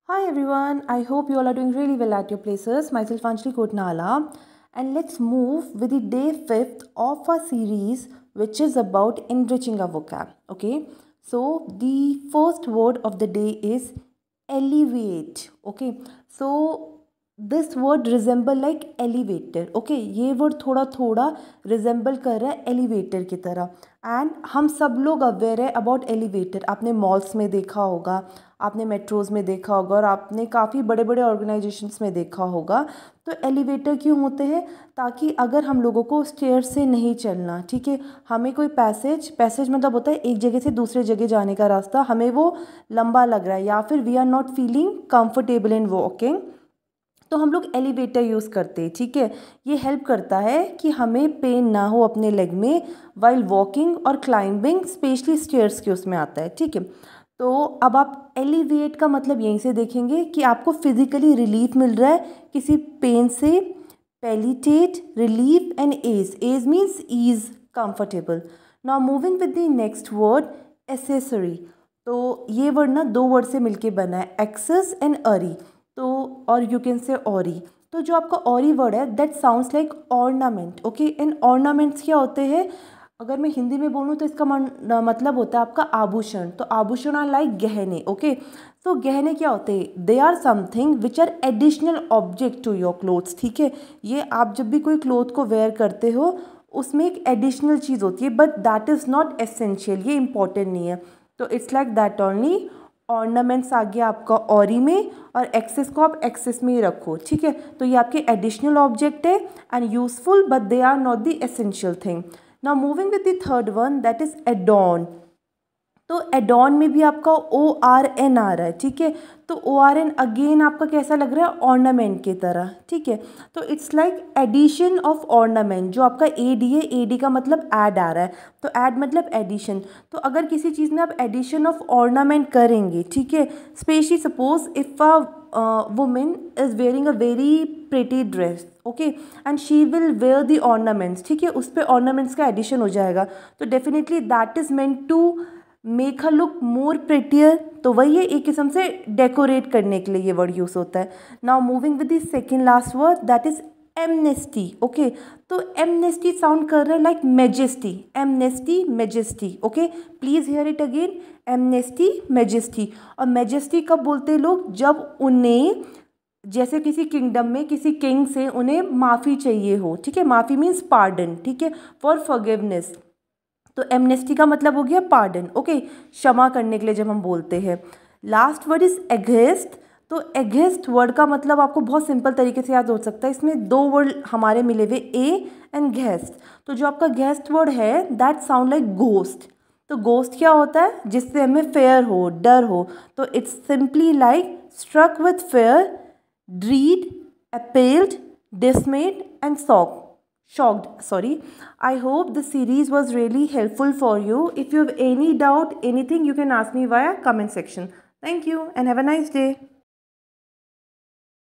Hi everyone, I hope you all are doing really well at your places. Myself Anjali Kotnala, and let's move with the day 5th of our series, which is about enriching our vocab. Okay, so the first word of the day is elevate. Okay, so this word resemble like elevator. Okay, ये word थोड़ा थोड़ा resemble कर रहा है elevator की तरह. And हम सब लोग अवेयर है अबाउट एलिवेटर. आपने मॉल्स में देखा होगा, आपने मेट्रोज़ में देखा होगा और आपने काफ़ी बड़े बड़े ऑर्गेनाइजेशंस में देखा होगा. तो एलिवेटर क्यों होते हैं? ताकि अगर हम लोगों को स्टेयर से नहीं चलना, ठीक है, हमें कोई पैसेज मतलब होता है एक जगह से दूसरे जगह जाने का रास्ता, हमें वो लंबा लग रहा है या फिर we are not feeling comfortable in walking, तो हम लोग एलिवेटर यूज़ करते हैं. ठीक है, ये हेल्प करता है कि हमें पेन ना हो अपने लेग में वाइल वॉकिंग और क्लाइंबिंग, स्पेशली स्टेयर्स के उसमें आता है. ठीक है, तो अब आप एलिवेट का मतलब यहीं से देखेंगे कि आपको फिजिकली रिलीफ मिल रहा है किसी पेन से. Palliate, relief and ease means ease, comfortable. Now moving with the next word accessory. तो ये वर्ड ना दो वर्ड से मिलके बना है, एक्सेस एंड अरी. तो और यू कैन से ऑरी. तो जो आपका ऑरी वर्ड है that sounds like ornament. Okay, and ornaments क्या होते हैं? अगर मैं हिंदी में बोलूँ तो इसका मतलब होता है आपका आभूषण. तो आभूषण आर लाइक गहने. ओके, तो गहने क्या होते हैं? They are something which are additional object to your clothes. ठीक है, ये आप जब भी कोई क्लोथ को वेयर करते हो उसमें एक एडिशनल चीज़ होती है, but that is not essential, ये इंपॉर्टेंट नहीं है. तो it's like that only. Ornaments आ गया आपका ऑरी में और एक्सेस को आप एक्सेस में ही रखो. ठीक है, तो ये आपके एडिशनल ऑब्जेक्ट है and useful, but they are not the essential thing. Now moving with the third one that is addon. तो एडॉन में भी आपका ORN आ रहा है. ठीक है, तो ORN अगेन आपका कैसा लग रहा है? ऑर्नामेंट की तरह. ठीक है, तो it's like addition of ornament. जो आपका AD है, AD का मतलब ऐड आ रहा है, तो ऐड मतलब एडिशन. तो अगर किसी चीज़ में आप एडिशन ऑफ ऑर्नामेंट करेंगे, ठीक है, specially suppose if a women is wearing a very pretty dress, okay, and she will where the ornaments. ठीक है, उस पर ऑर्नामेंट्स का एडिशन हो जाएगा, तो definitely that is meant to make her look more prettier. तो वही है, एक किस्म से डेकोरेट करने के लिए ये वर्ड यूज़ होता है. Now moving with the second last word that is amnesty. Okay, तो एमनेस्टी साउंड कर रहा है like majesty. Amnesty, majesty. Okay, please here it again. Amnesty, majesty. और मेजेस्टी कब बोलते हैं लोग? जब उन्हें जैसे किसी किंगडम में किसी किंग से उन्हें माफ़ी चाहिए हो. ठीक है, माफ़ी मीन्स पार्डन. ठीक है, फॉर फॉरगिवनेस. तो एमनेस्टी का मतलब हो गया पार्डन. ओके, क्षमा करने के लिए जब हम बोलते हैं. Last word is against. तो एगेस्ट वर्ड का मतलब आपको बहुत सिंपल तरीके से याद हो सकता है. इसमें दो वर्ड हमारे मिले हुए, ए एंड गेस्ट. तो जो आपका गेस्ट वर्ड है दैट साउंड लाइक गोस्ट. तो गोस्ट क्या होता है? जिससे हमें फेयर हो, डर हो. तो it's simply like struck with fear, dread, appalled, dismayed and shocked, sorry. I hope the series was really helpful for you. If you have any doubt, anything, you can ask me via comment section. Thank you and have a nice day.